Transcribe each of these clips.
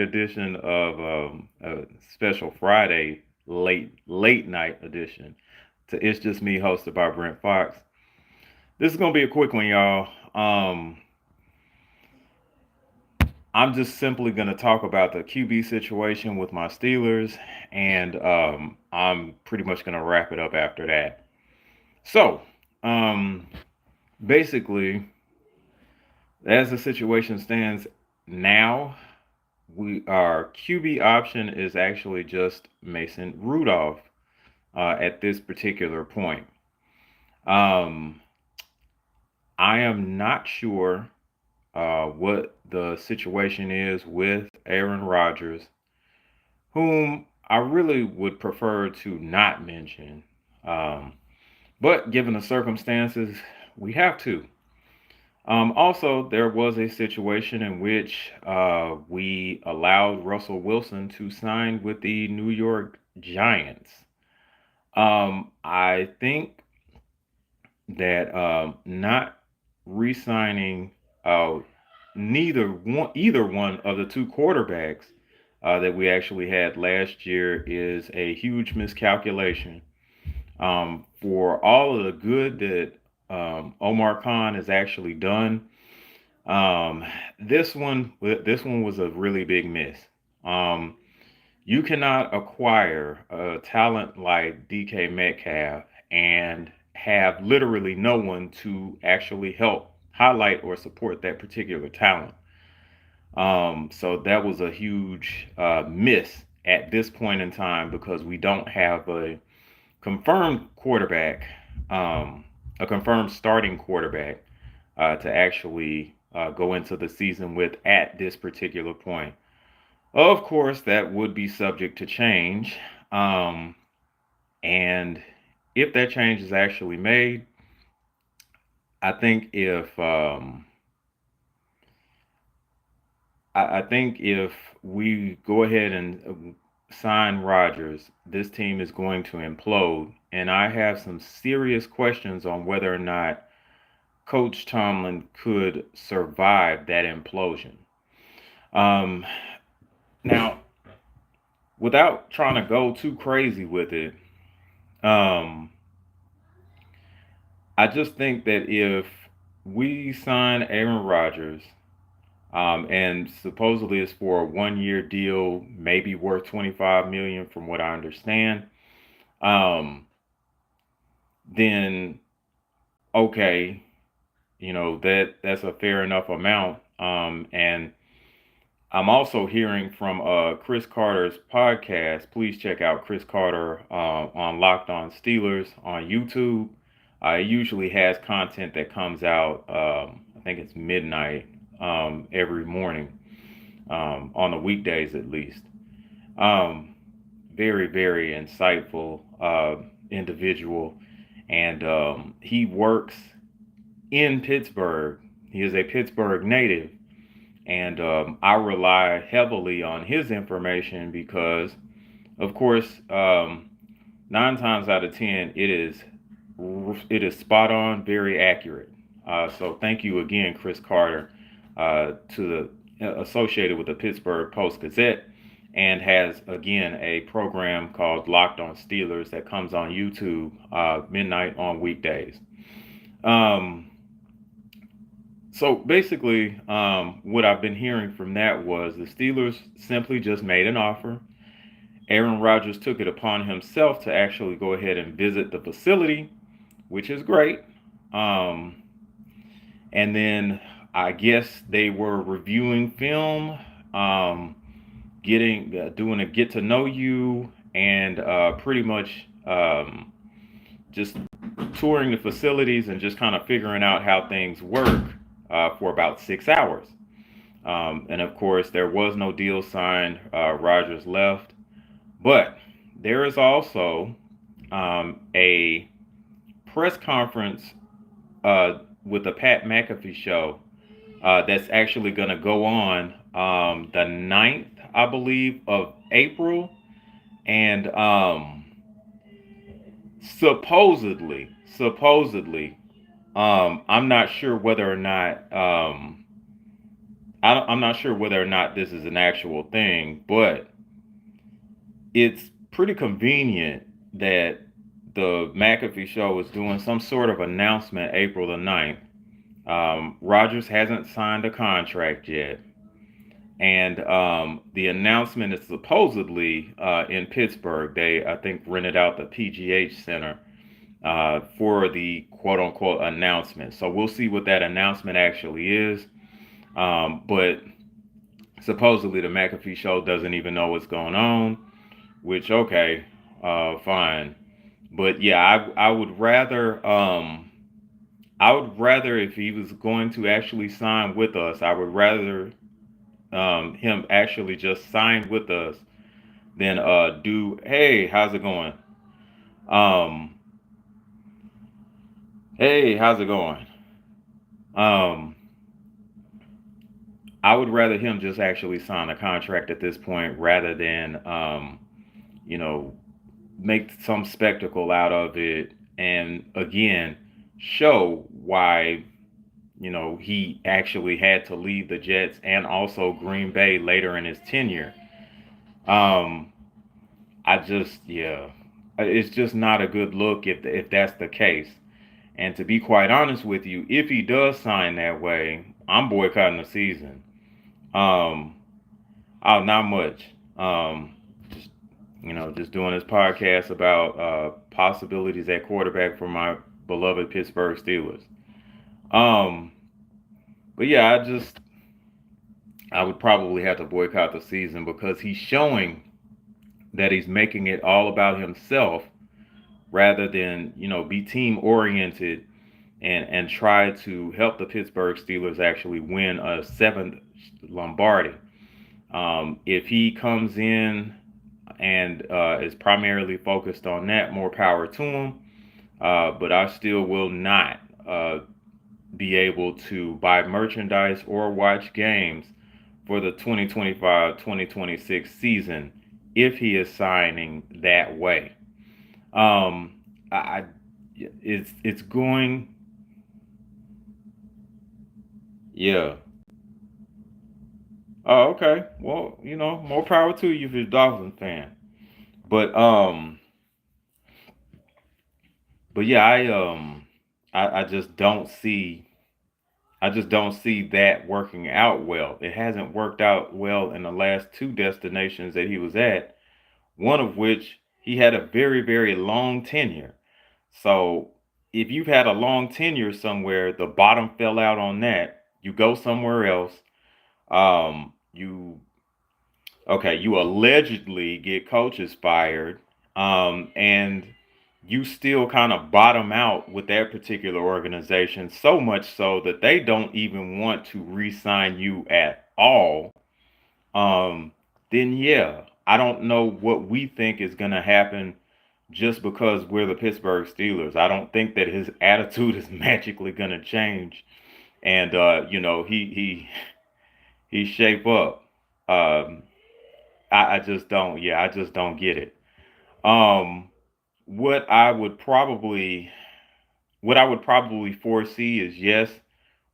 edition of a special Friday late night edition to It's Just Me, hosted by Brent Foxx. This is gonna be a quick one, y'all. I'm just simply gonna talk about the QB situation with my Steelers, and I'm pretty much gonna wrap it up after that. So, um, basically, as the situation stands now, our QB option is actually just Mason Rudolph at this particular point. Um, I am not sure what the situation is with Aaron Rodgers, whom I really would prefer to not mention. Um, but given the circumstances, we have to. Also, there was a situation in which we allowed Russell Wilson to sign with the New York Giants. I think that not re-signing either one of the two quarterbacks that we actually had last year is a huge miscalculation. For all of the good that Omar Khan has actually done, um, this one was a really big miss. Um, you cannot acquire a talent like DK Metcalf and have literally no one to actually help highlight or support that particular talent. So that was a huge miss at this point in time because we don't have confirmed quarterback, um, a confirmed starting quarterback to actually go into the season with at this particular point. Of course, that would be subject to change. Um, and if that change is actually made, I think if we go ahead and sign Rodgers, this team is going to implode. And I have some serious questions on whether or not Coach Tomlin could survive that implosion. Um, Now, without trying to go too crazy with it, um, I just think that if we sign Aaron Rodgers, and supposedly it's for a 1 year deal, maybe worth 25 million from what I understand, um, then okay, that's a fair enough amount. And I'm also hearing from Chris Carter's podcast. Please check out Chris Carter on Locked On Steelers on YouTube. It usually has content that comes out, I think it's midnight every morning, on the weekdays at least. Um, Very, very insightful individual. And he works in Pittsburgh. He is a Pittsburgh native. And I rely heavily on his information because, of course, 9 times out of 10, it is spot on, very accurate. So thank you again, Chris Carter, to the associated with the Pittsburgh Post Gazette, and has again a program called Locked On Steelers that comes on YouTube midnight on weekdays. Um, so basically, what I've been hearing from that was the Steelers simply just made an offer. Aaron Rodgers took it upon himself to actually go ahead and visit the facility, which is great. Um, and then I guess they were reviewing film, um, doing a get to know you, and pretty much just touring the facilities and just kind of figuring out how things work for about 6 hours. And of course, there was no deal signed. Rogers left. But there is also a press conference with the Pat McAfee show that's actually going to go on the 9th, I believe, of April. And supposedly, I'm not sure whether or not I'm not sure whether or not this is an actual thing, but it's pretty convenient that the McAfee show is doing some sort of announcement April the 9th. Rodgers hasn't signed a contract yet. And the announcement is supposedly in Pittsburgh. They, I think, rented out the PGH Center for the quote unquote announcement. So we'll see what that announcement actually is. But supposedly the McAfee show doesn't even know what's going on, which, okay, fine. But yeah, I would rather if he was going to actually sign with us, I would rather him actually just sign with us than do, hey, how's it going? Um, hey, how's it going? Um, I would rather him just actually sign a contract at this point rather than you know, make some spectacle out of it and again show why he actually had to leave the Jets and also Green Bay later in his tenure. Um, I just yeah, it's just not a good look if that's the case. And to be quite honest with you, if he does sign that way, I'm boycotting the season. Um, oh, not much. Just just doing this podcast about possibilities at quarterback for my beloved Pittsburgh Steelers. Um, but yeah, I would probably have to boycott the season because he's showing that he's making it all about himself rather than be team oriented and try to help the Pittsburgh Steelers actually win a seventh Lombardi. If he comes in and is primarily focused on that, more power to him. But I still will not be able to buy merchandise or watch games for the 2025-2026 season if he is signing that way. Um, I it's going, yeah. Oh, okay. Well, more power to you if you're a Dolphins fan. But yeah, I just don't see that working out well. It hasn't worked out well in the last two destinations that he was at, one of which he had a very, very long tenure. So if you've had a long tenure somewhere, the bottom fell out on that. You go somewhere else. You Okay, you allegedly get coaches fired, and you still kind of bottom out with that particular organization, so much so that they don't even want to re-sign you at all. Um, then yeah, I don't know what we think is going to happen just because we're the Pittsburgh Steelers. I don't think that his attitude is magically going to change, and he shape up. Um, I just don't. Yeah, I just don't get it. Um, what I would probably what I would probably foresee is yes,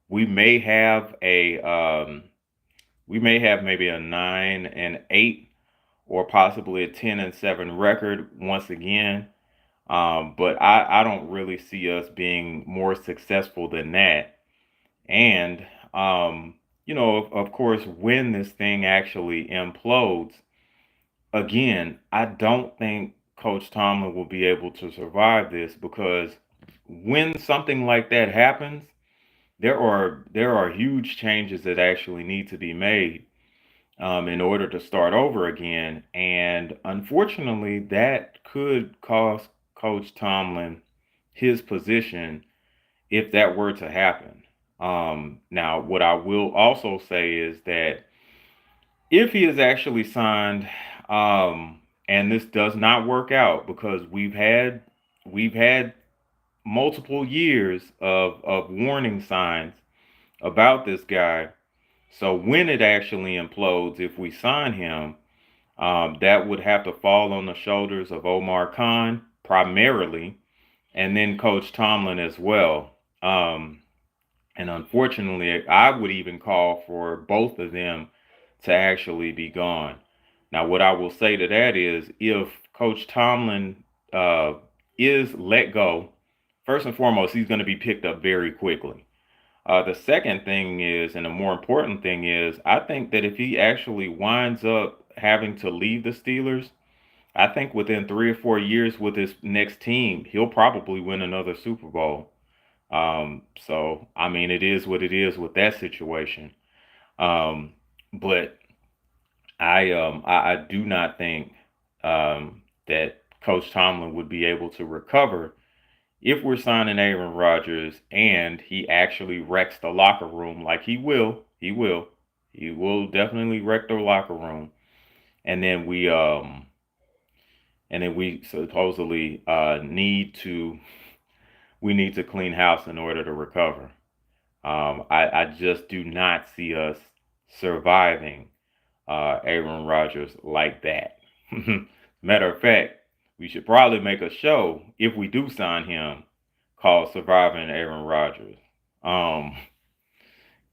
we may have a we may have maybe a 9-8 or possibly a 10-7 record once again. But I don't really see us being more successful than that. And of course, when this thing actually implodes, again, I don't think Coach Tomlin will be able to survive this because when something like that happens, there are huge changes that actually need to be made in order to start over again, and unfortunately, that could cost Coach Tomlin his position if that were to happen. Now, what I will also say is that if he is actually signed, and this does not work out because we've had multiple years of warning signs about this guy. So when it actually implodes, if we sign him, that would have to fall on the shoulders of Omar Khan primarily, and then Coach Tomlin as well. Um, And unfortunately, I would even call for both of them to actually be gone. Now, what I will say to that is if Coach Tomlin uh, is let go, first and foremost, he's going to be picked up very quickly. The second thing is, and the more important thing is, I think that if he actually winds up having to leave the Steelers, I think within 3 or 4 years with his next team, he'll probably win another Super Bowl. So I mean, it is what it is with that situation. Um, but I do not think that Coach Tomlin would be able to recover if we're signing Aaron Rodgers and he actually wrecks the locker room like he will definitely wreck the locker room, and then we supposedly need to clean house in order to recover. I just do not see us surviving Aaron Rodgers like that. Matter of fact, we should probably make a show if we do sign him called "Surviving Aaron Rodgers." Um,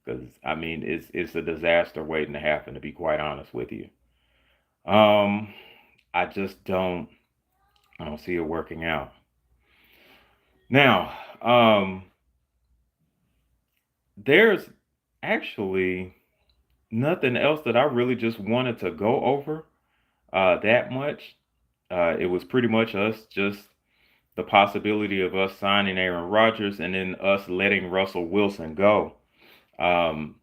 because I mean it's a disaster waiting to happen. To be quite honest with you, um, I just don't see it working out. Now, there's actually nothing else that I really just wanted to go over that much. It was pretty much us just the possibility of us signing Aaron Rodgers and then us letting Russell Wilson go. Um,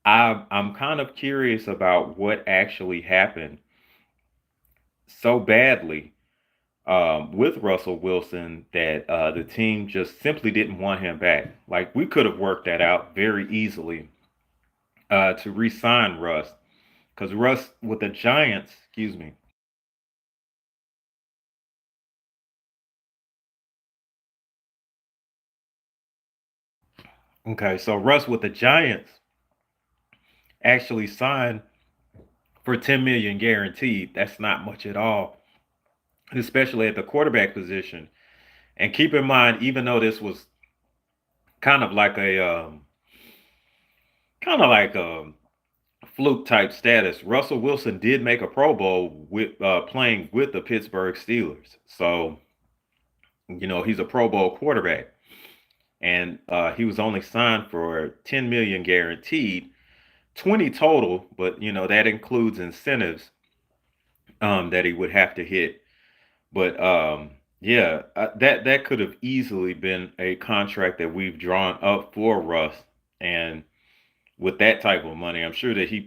I'm kind of curious about what actually happened so badly with Russell Wilson that the team just simply didn't want him back. Like we could have worked that out very easily to re-sign Russ, because Russ with the Giants, excuse me. Okay, so Russ with the Giants actually signed for 10 million guaranteed. That's not much at all, especially at the quarterback position. And keep in mind, even though this was kind of like a kind of like a fluke type status, Russell Wilson did make a Pro Bowl with playing with the Pittsburgh Steelers. So he's a Pro Bowl quarterback, and he was only signed for 10 million guaranteed, 20 total, but that includes incentives that he would have to hit. But yeah, that could have easily been a contract that we've drawn up for Russ, and with that type of money, I'm sure that he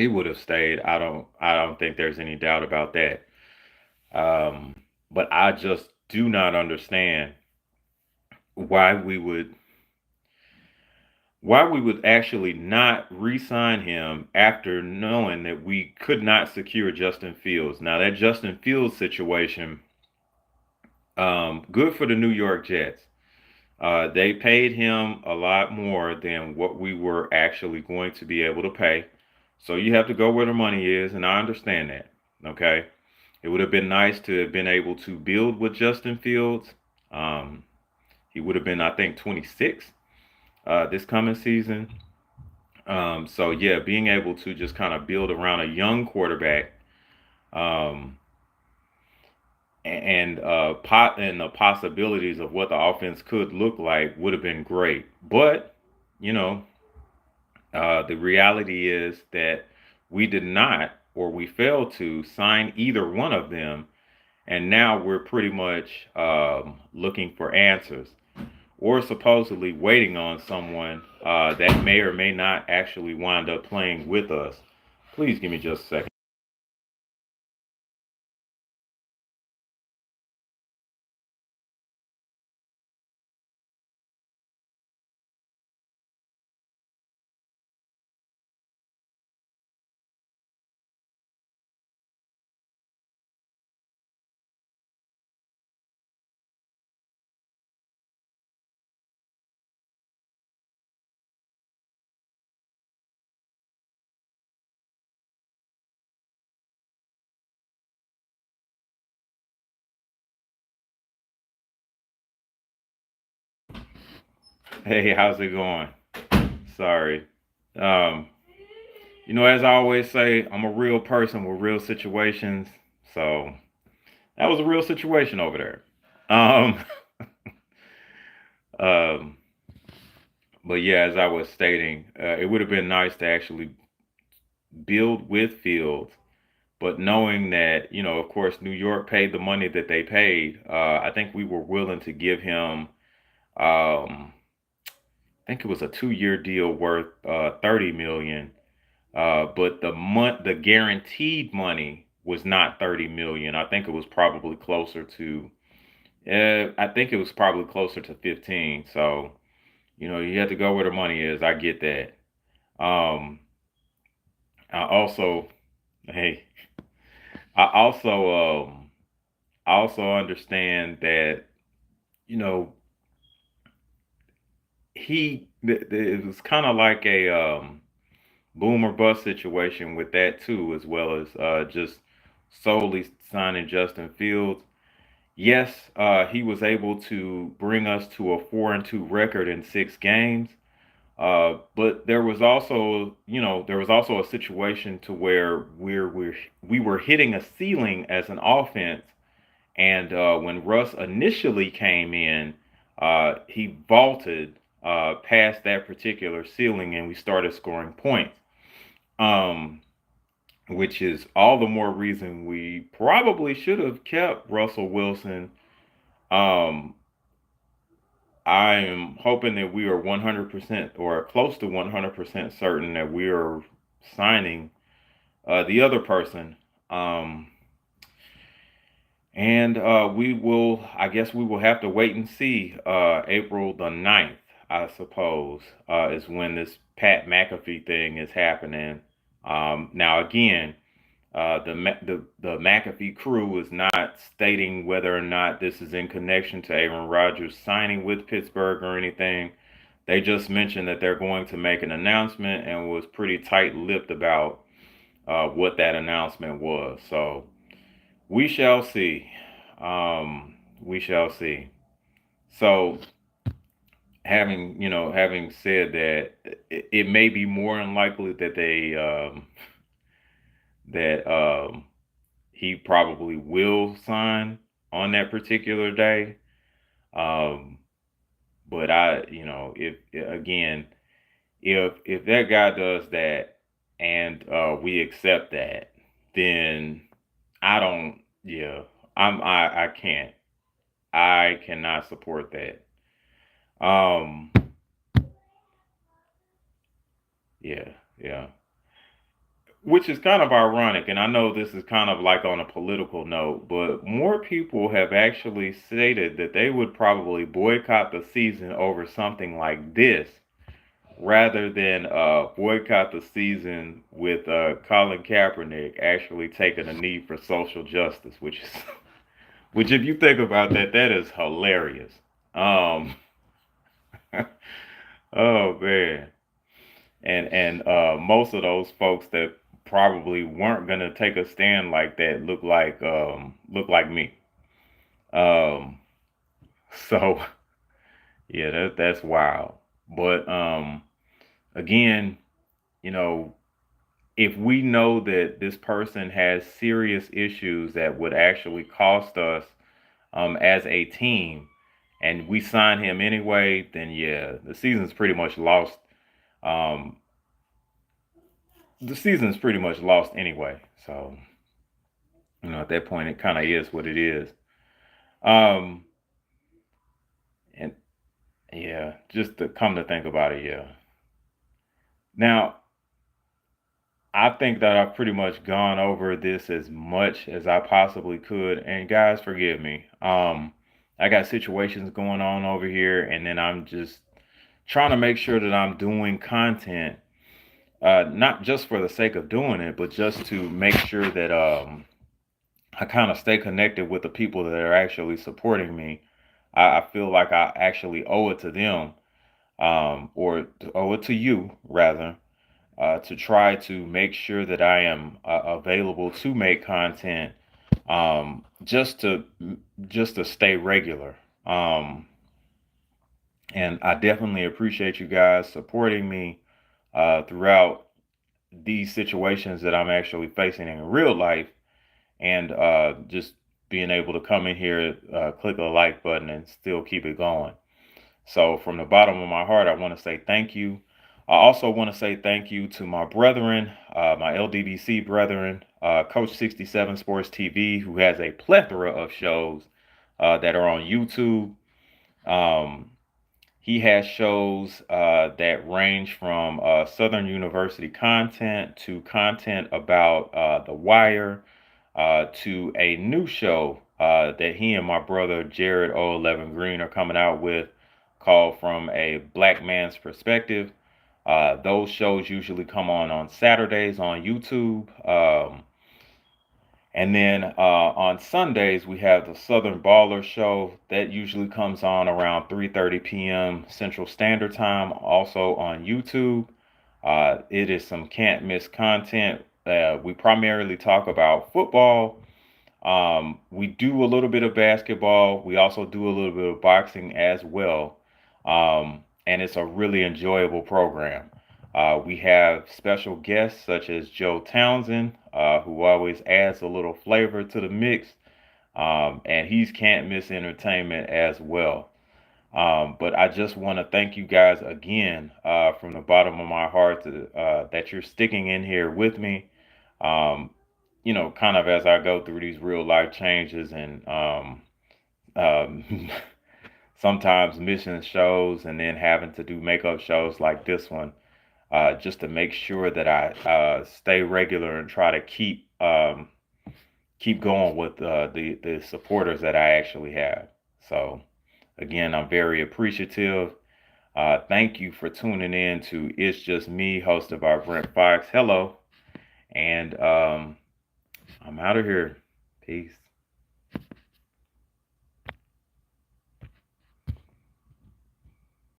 would have stayed. I don't think there's any doubt about that. Um, but I just do not understand why we would actually not re-sign him after knowing that we could not secure Justin Fields. Now that Justin Fields situation, good for the New York Jets. They paid him a lot more than what we were actually going to be able to pay. So you have to go where the money is, and I understand that. Okay. It would have been nice to have been able to build with Justin Fields. Um, he would have been, I think, 26 this coming season. So yeah, being able to just kind of build around a young quarterback, um, and the possibilities of what the offense could look like would have been great. But you know, the reality is that we did not, or we failed to sign either one of them, and now we're pretty much looking for answers, or supposedly waiting on someone that may or may not actually wind up playing with us. Please give me just a second. Hey, how's it going? Sorry. Um, as I always say, I'm a real person with real situations. So that was a real situation over there. Um, um, but yeah, as I was stating, it would have been nice to actually build with Fields, but knowing that, of course, New York paid the money that they paid, I think we were willing to give him, I think it was a 2-year deal worth 30 million. But the guaranteed money was not 30 million. I think it was probably closer to I think it was probably closer to 15. So, you have to go where the money is. I get that. Um, I also, hey, I also, I also understand that, you know, it was kind of like a, boom or bust situation with that too, as well as, just solely signing Justin Fields. Yes, he was able to bring us to a 4-2 record in 6 games. But there was also a situation to where we were hitting a ceiling as an offense. And when Russ initially came in, he vaulted past that particular ceiling, and we started scoring points. Um, which is all the more reason we probably should have kept Russell Wilson. Um, I am hoping that we are 100% or close to 100% certain that we are signing the other person. Um, and I guess we will have to wait and see. April the 9th, I suppose, is when this Pat McAfee thing is happening. Now, again, the McAfee crew is not stating whether or not this is in connection to Aaron Rodgers signing with Pittsburgh or anything. They just mentioned that they're going to make an announcement and was pretty tight-lipped about what that announcement was. So we shall see. We shall see. So having said that, it may be more unlikely that that he probably will sign on that particular day. Um, but if again, if that guy does that and we accept that, then I don't. Yeah, I can't. I cannot support that. Um, yeah, yeah. Which is kind of ironic, and I know this is kind of like on a political note, but more people have actually stated that they would probably boycott the season over something like this rather than boycott the season with Colin Kaepernick actually taking a knee for social justice, which is, which if you think about that, that is hilarious. Um, oh man, and most of those folks that probably weren't gonna take a stand like that look like me. Um, so yeah, that's wild. But again, you know, if we know that this person has serious issues that would actually cost us as a team, and we sign him anyway, then yeah, the season's pretty much lost. Um, the season's pretty much lost anyway. So at that point, it kind of is what it is. Um, and yeah, just to come to think about it, yeah. Now, I think that I've pretty much gone over this as much as I possibly could. And guys, forgive me. I got situations going on over here, and then I'm just trying to make sure that I'm doing content, not just for the sake of doing it, but just to make sure that I kind of stay connected with the people that are actually supporting me. I feel like I actually owe it to them, or owe it to you rather, to try to make sure that I am available to make content, um, just to just to stay regular. Um, And I definitely appreciate you guys supporting me throughout these situations that I'm actually facing in real life, and just being able to come in here, click a like button, and still keep it going. So, from the bottom of my heart, I want to say thank you. I also want to say thank you to my brethren, my LDBC brethren, Coach 67 Sports TV, who has a plethora of shows that are on YouTube. Um, he has shows that range from Southern University content to content about The Wire, to a new show that he and my brother Jared O11 Green are coming out with, called From a Black Man's Perspective. Those shows usually come on Saturdays on YouTube. And then on Sundays, we have the Southern Baller Show that usually comes on around 3:30 p.m. Central Standard Time, also on YouTube. It is some can't miss content. We primarily talk about football. We do a little bit of basketball. We also do a little bit of boxing as well. And it's a really enjoyable program. We have special guests such as Joe Townsend, who always adds a little flavor to the mix. And he's can't miss entertainment as well. But I just want to thank you guys again from the bottom of my heart that you're sticking in here with me. Um, kind of as I go through these real life changes, and um, sometimes missing shows and then having to do makeup shows like this one, just to make sure that I stay regular and try to keep going with the supporters that I actually have. So again, I'm very appreciative. Thank you for tuning in to It's Just Me, hosted by Brent Foxx. Hello, and I'm out of here. Peace.